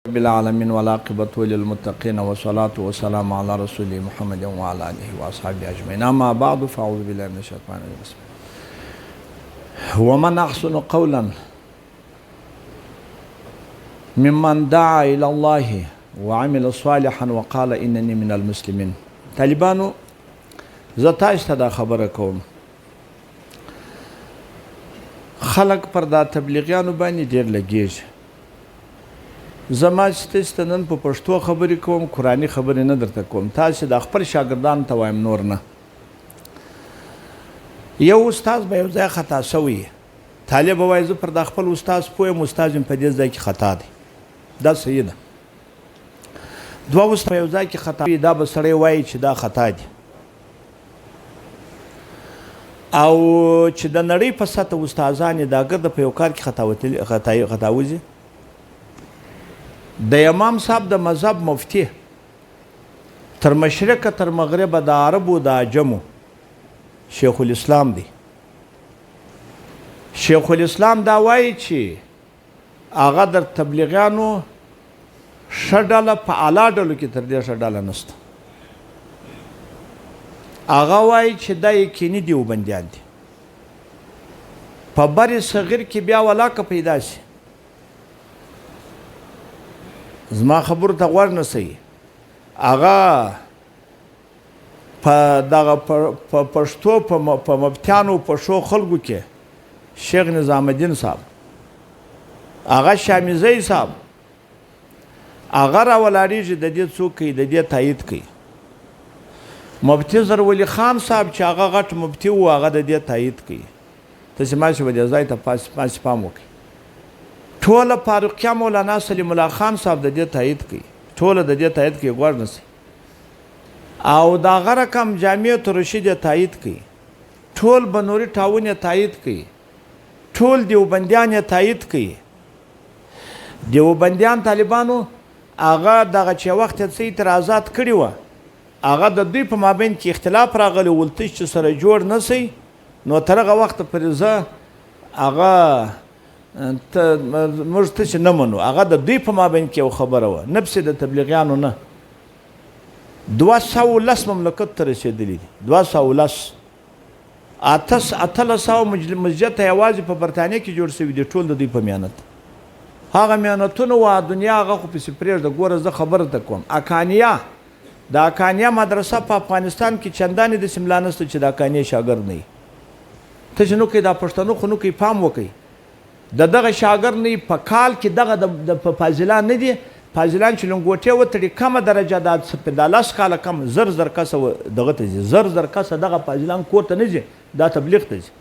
رب العالمين والعاقبة للمتقين والصلاة والسلام على رسول محمد وعلى آله وأصحابه أجمعين. أما بعد فأعوذ بالله من الشيطان الرجيم. ومن أحسن قولا ممن دعا إلى الله وعمل صالحا وقال إنني من المسلمين. طالبانو زتا استدا خبره کوم، خلق پر دا تبلیغیانو باندې ډیر لګیږي. زما چې نن په پښتو خبرې کوم، قرآني خبرې نه درته کوم، تاسو د خپل شاګردانو ته وایم، نور نه. یو استاد به یو ځای خطا شوی، طالب وایي زه پر د خپل استاد پوه یم، استاد په دې ځای کې خطا دی، دا صحیح ده. دوه استاد په یو ځای کې خطا وي، دا به سړی وایي چې دا خطا دی. او چې د نړۍ په سطح استادان دا ګرد په یو کار کې خطا وځي. د امام صاحب د مذهب مفتی تر مشرقه تر مغربه د عربو د عجمو شیخ الاسلام دی. شیخ الاسلام دا وایي چې هغه د تبلیغیانو ښه ډله په اعلی ډلو کې تر دې ښه ډله نشته. هغه وایي چې دا یقیني دیوبندیان دي. په بر صغیر کې بیا ولاکه پیدا شي، زما خبرو ته غوږ نسئ. هغه په دغه پښتو په مفتیانو په شو خلکو کې شیخ نظام الدین صاحب، هغه شامیزی صاحب، هغه راولاړېږي د دې څوک کوي، د دې تایید کوي. مفتی زرولی خان صاحب چې هغه غټ مفتی و، هغه د دې تایید کوي. تاسې ماشي به دې ځای ته پاسې پام وکړئ. ټوله فاروقیه مولانا سلیم الله خان صاحب د دې تایید کوي، ټوله د دې تایید کوي، غوږ نسئ. او د هغه رقم جامعة رشید یې تایید کوي، ټول بنوري ټاون یې تایید کوي، ټول دیوبندیان یې تایید کوي. دیوبندیان طالبانو هغه دغه چې وخت یې څه اعتراضات کړي وه، هغه د دوی په مابین کې اختلاف راغلی، ولتش چې سره جوړ نسئ. نو تر هغه وخته پورې زه هغه موږ ته چې نه منو، هغه د دوی په مابین کې یو خبره وه، نه پسې د تبلیغیانو نه. 210 مملکت ته رسېدلي دي، 210. 1800 مسجد ته یوازې په برطانیه کې جوړ شوي دي، ټول د دوی په میانت. هغه میانتونه وه دنیا، هغه خو پسې پرېږده. ګوره زه خبره ته کوم، اکانیه، د اکانیه مدرسه په افغانستان کې چندانې داسې ملا نشته چې د اکانیه شاګرد نه وي. ته چې نو کوې دا پښتنو خو نو کوې، پام وکئ. د دغه شاګرد نه په کال کې دغه د فاضلان نه دي، فاضلان چې لنګوټې وتړي کمه درجه دا 10 کاله کم، زر کسه دغه ته ځي، زر کسه دغه فاضلان کور ته نه ځي، دا تبلیغ ته ځي.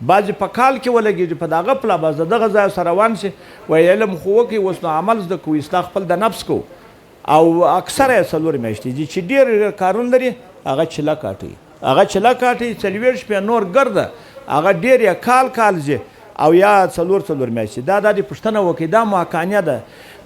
بعضې په کال کې ولګېږي، په دغه پله باز د دغه ځای سره روان شي، وایي علم خو وکړي، اوس نو عمل زده کوو، اصلاح خپل د نفس کوو. او اکثره یې 4 میاشتې دي چې ډېر کارونه لري، هغه چله کاټي، هغه چله کاټي 40 شپې نور ګرده، هغه ډېر یا کال ځي، او یا 4 میاشتې. دا د پوښتنه وکړئ، دا محکانیه ده،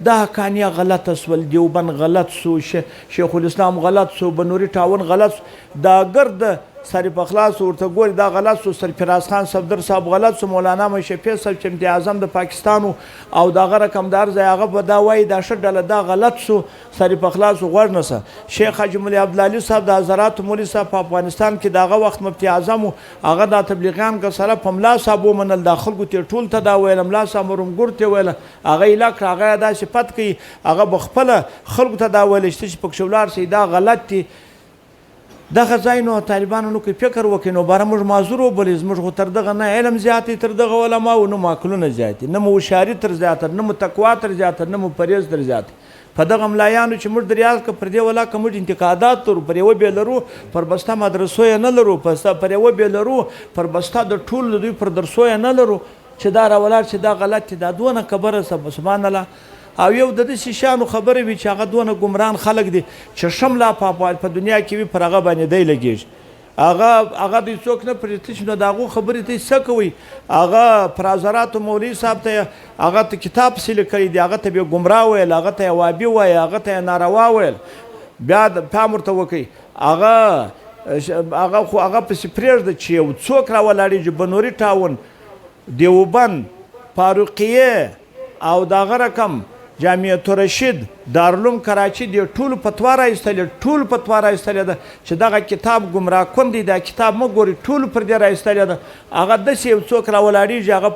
دا حکانیه غلطه سول، دیوبند غلط سو، شیخ الاسلام غلط سو، بنوري ټاون غلط سو، دا ګرد سریف اخلاص ورته ګوري، دا غلط سو، سرفراز خان صفدر صاحب غلط سو، مولانا مشفیع صاحب چې امتیاز اعظم د پاکستانو او دغه رقم دار ځای هغه به دا وایي دا ښه ډله دا غلط سو، سریف اخلاص غوږ نسه. شیخ حاجي مولي عبدالعلي صاحب د حضرات مولي صاحب په افغانستان کې دغه وخت مفتي اعظم و، هغه د تبلیغیان سره په ملا صاحب ومنل، دا خلکو ته ټول ته دا ویل، ملا صاحب مرمګور ته ویل، هغه یې لا کړه، هغه دا صفت کوي، هغه به خپله خلکو ته دا ویل چې پکښې ولاړ شئ، دا غلط دي. دغه ځای نو طالبانو نو کوي فکر وکړي، نو باره موږ معذور وبولئ، زموږ خو تر دغه نه علم زیات دی، تر دغه علماو نه مو عقلونه زیات دي، نه مو هوښیاري تر زیاته، نه مو تقوا تر زیاته، نه مو پرهیز تر زیاته. په دغه ملایانو چې موږ دریاز که پر دې ولاکه موږ انتقادات لرو، پر یوه بې لرو، پر بسته مدرسو یې نه لرو، پر یوه بې لرو، پر بسته د ټول د دوی پر درسو یې نه لرو چې دا راولاړ چې دا غلط دی. دا دونه خبره سبحان الله. او یو د داسې شیانو خبرې وي چې هغه دونه ګمران خلک دي چې شمله په دنیا کې وي، پر هغه باندې دی لګېږي. هغه دوی څوک نه پرېږدي چې نو د هغو خبرې ته څه کوئ. هغه پر حضراتو مولوي صاحب ته هغه ته کتاب پسې لیکلی دی، هغه ته بې ګمراه ویل، هغه ته یې وابي وایي، هغه ته یې ناروا ویل. بیا پام ورته وکئ، هغه خو هغه پسې پرېږده چې یو څوک راولاړېږي، بنوري ټاون، دیوبند، فاروقیه او دغه رقم جامعة الرشید دارالعلوم کراچي دی ټول فتوا راایستلې ده چې دغه کتاب ګمراه کن دی دا کتاب مه ګورئ ټولو پر دې راایستلې ده هغه داسې یو څوک راولاړېږي هغه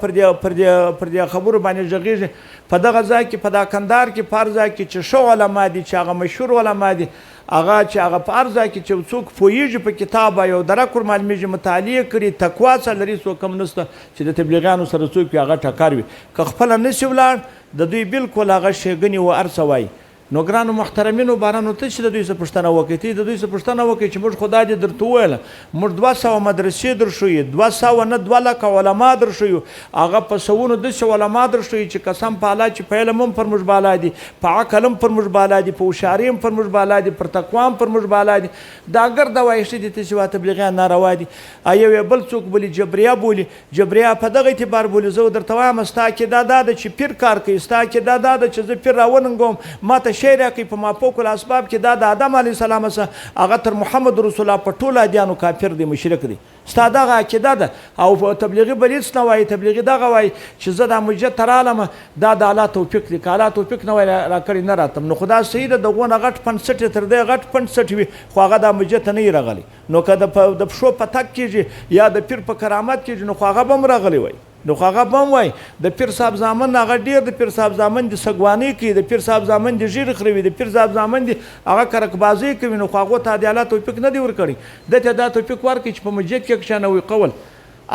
پر دې خبرو باندې غږېږي په دغه ځای کې په دا کندهار کې په هر ځای کې چې ښه علما دي چې هغه مشهور علما دي هغه په هر ځای کې چې څوک پوهېږي په کتاب یو درک ورمعلومېږي مطالعې کړي تقوا څه لري څوک هم نشته چې د تبلیغیانو سره څوک وي هغه ټکر وي که خپله نشي ولاړ د دوی بالکل هغه ښېګڼې و هر څه وایي نو ګرانو محترمینو بارانو ته چې د دوی څه پوښتنه وکړئ ته د دوی څه پوښتنه وکړئ چې موږ خدای دې درته وویله موږ 200 مدرسې درښیو 200 نه 2 لکه علما درښیو هغه په سوونو داسې علما درښیو چې قسم په الله چې په علم هم پر موږ بالا دي په عقل هم پر موږ بالا دي په هوښیاري هم پر موږ بالا دي پر تقوا هم پر موږ بالا دي دا ګرده وایښتې دي ته چې تبلیغیان ناروا دي یو یې بل څوک بولي جبریه بولي جبریه په دغه اعتبار بولي زه درته وایم ستا عقیده دا ده چې پیر کار کوي ستا عقیده دا ده چې زه پیر راوننګوم ما ته شی راکوي په مافوق الاسباب کې دا د آدم علیه السلام څخه هغه تر محمد رسول الله په ټولو ادیانو کافر دی مشرک دی ستا دغه عقیده ده او تبلیغي بل هېڅ نه وایي تبلیغي دغه وایي چې زه دا مجد ته رالم دا د الله توفیق دی که الله توفیق نه وای راکړی نه راتم نو خو دا صحیح ده دغونه غټ 65 تر دې غټ 65 وي خو هغه دا مجد ته نه وي راغلی نو که د پښو په تګ کېږي یا د پیر په کرامت کېږي نو خو هغه به هم راغلی وای نو هغه به هم وایي د پیر صاحب زامن هغه ډېر د پیر صاحب زامن دي سګوانۍ کوي د پیر صاحب زامن دي ژیړې خروي د پیر صاحب زامن دي هغه کرکبازۍ کوي نو خو هغو ته د الله توفیق نه دی ورکړی ده ته دا توفیق ورکړي چې په مسجد کې کښېنوي قول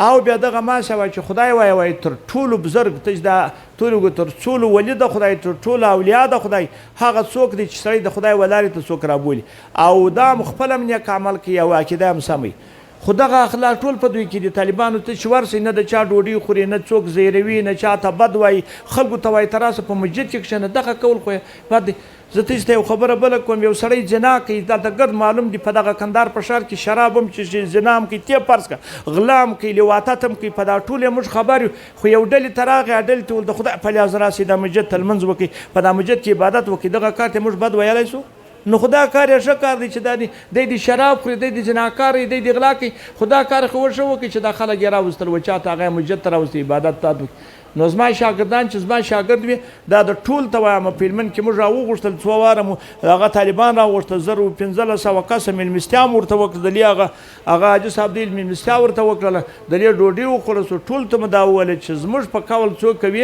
او بیا دغه ماشه وایي چې خدای وایي تر ټولو بزرګ ته چې دا ټولو تر ټولو ولي د خدای تر ټولو اولیا د خدای هغه څوک دی چې سړی د خدای ولارې ته څوک رابولي او دا هم خپله هم نیک عمل کوي او عقیده هم سموي خو دغه اخلاق ټول په دوی کې دي طالبانو ته چې ورسئ نه د چا ډوډۍ خوري نه څوک زیروي نه چا ته بد وایي خلکو ته وایي ته راسه په مسجد کې کښېنه دغه کول خو بد دی زه تاسو ته یو خبره بله کوم یو سړی زنا کوي دا د ګرد معلوم دي په دغه کندهار په ښار کې شراب هم چې زنا هم کوي تی فرض کړه غلا هم کوي لواطت هم کوي په دا ټول یې موږ خبر یو خو یو ډلې ته راغی ډلې ته د خدای په لیاز راسئ دا مسجد ته لمونځ وکړي په دا مسجد کې عبادت وکړي دغه کار ته موږ بد ویلی سو نو خدا کار یې ښه کار دی چې دی شراب خوري دی جناکار دی غلا کوي خدا کار خو ښه وکړي چې دا خلک یې راوستل و چا ته هغه مسجد ته راوستي عبادت ته نو زما شاګردان چې زما شاګرد وي دا د ټول ته وایم په هلمند کې موږ راوغوښتل څو واره مو هغه طالبان راوغوښتل 1500 کسه مېلمستیا م ورته وکړلې هغه حاجي صاحب دی مېلمستیا ورته وکړله د دې ډوډۍ وخوړه سو ټول ته مو دا وویل چې زموږ په قول څوک کوي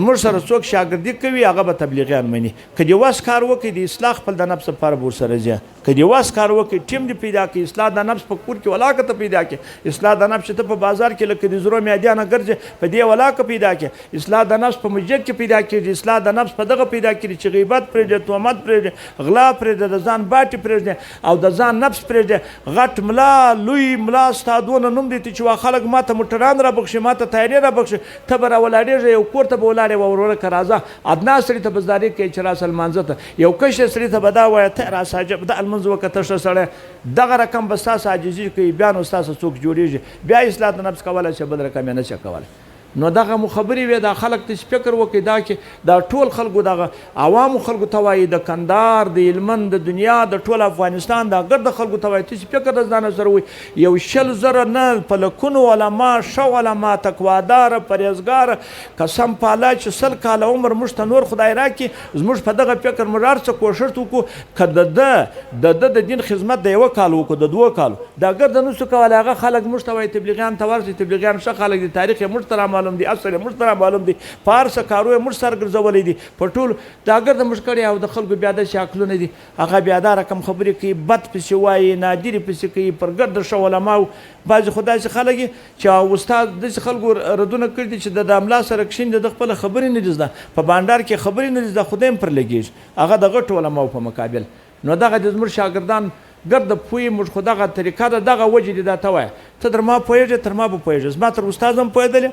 زموږ سره څوک شاګردي کوي هغه به تبلیغیان مني که دې وس کار وکړي د اصلاح خپل د نفس لپاره به ورسره ځي که دې وس کار وکړي ټیم دې پیدا کړي اصلاح د نفس په کور کې ولاکه ته پیدا کړي اصلاح د نفس ته په بازار کې لکه د زرو میادیانه ګرځي په دې ولاکه پیدا کړي اصلاح د نفس په مسجد کې پیدا کړي اصلاح د نفس په دغه پیدا کړي چې غیبت پرېږدي تهمت پرېږدي غلا پرېږدي د ځان باټې پرېږدي او د ځان نفس پرېږدي غټ ملا لوی ملا ستا دونه نوم دی چې وا خلک ما ته موټران رابخښي ما ته تیارې رابخښي ته به راولاړېږې یو کور ته به ولاړې وه ورور که راځه ادنا سړي ته به زداري کوي چې راسه لمانځه ته یو کشر سړي ته به دا وایه ته راسه عجب دا لمونځ وکړه ته ښه سړی دغه رقم به ستاسو عاجزي کوي بیا نو ستاسو څوک جوړېږي بیا اصلاح د نفس کولی شي بل رقم یې نه شي کولی نو دغه مو خبرې وې دا خلک ته فکر وکړي دا چې دا ټول خلکو دغه عوامو خلکو ته وایي د کندهار د هلمند د دنیا د ټول افغانستان دا ګرده خلکو ته وایي ته فکر د ځانه سره وایي یو 100,000 نه په لکونو علما ښه علما تقواداره پرهیزګاره قسم په الله چې 100 کاله عمر موږ ته نور خدای راکړي زموږ په دغه فکر موږ هر څه کوښښ وکړو که د دین خدمت د 1 کال وکړو د 2 کالو دا ګرده نشو کولی هغه خلک موږ ته وایي تبلیغیان ته ورسئ تبلیغیان ښه خلک دي تاریخ یې موږ ته معلوم دي اصل موږ ته معلوم دي په هر څه کارو یې موږ سر ګرځولی دي په ټولو دا ګرده موږ کړی او د خلکو بیا داسې عقلونه دي هغه بیا دا رقم خبرې کوي بد پسې وایي نادرې پسې کوي پر ګرده ښه علماو بعضې خو داسې خلک چې استاد داسې خلکو ردونه کړي دي چې د املا سره کښېني د خپله خبرې نه دي زده په بانډار کې خبرې نه دي زده خدای هم پر لګېږي هغه د غټو علماو په مقابل نو دغه د زموږ شاګردان ګرده پوهې موږ خو دغه طریقه ده دغه وجې دي دا ته وایه ته در ما پوهېږې تر ما به پوهېږې زما تر استاد هم پوهېدلې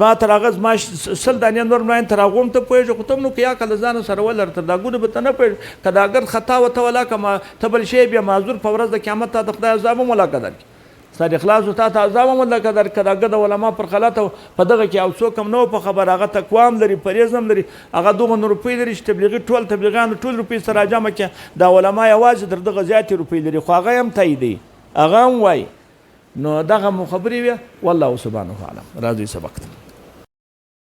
ما تر هغه زما 100 دانې نور ملاین تر هغو هم ته پوهېږې خو ته هم نو که یا کله ځانه سره ولر تر دا ګونو به ته نه پوهېږې که دا ګرد خطا وته ولاکه ته بل شی بیا معذور په ورځ د قیامت تا د خدای عذاب هم ولاکه درکړي ستا د اخلاص تا ته عذاب هم ولاکه درکړه دا ګرده علما پر غلطه په دغه کې او څوک هم نه و په خبر هغه تقوا هم لري پرهیز هم لري هغه دومره روپۍ لري چې تبلیغي ټول تبلیغیان ټول روپۍ سره راجمع کړه دا علما یوازې در دغه زیاتې روپۍ لري خو هغه هم تاییدوي هغه هم وایي نو دغه مو خبرې وې والله سبحانه وتعالی راځئ سبق ته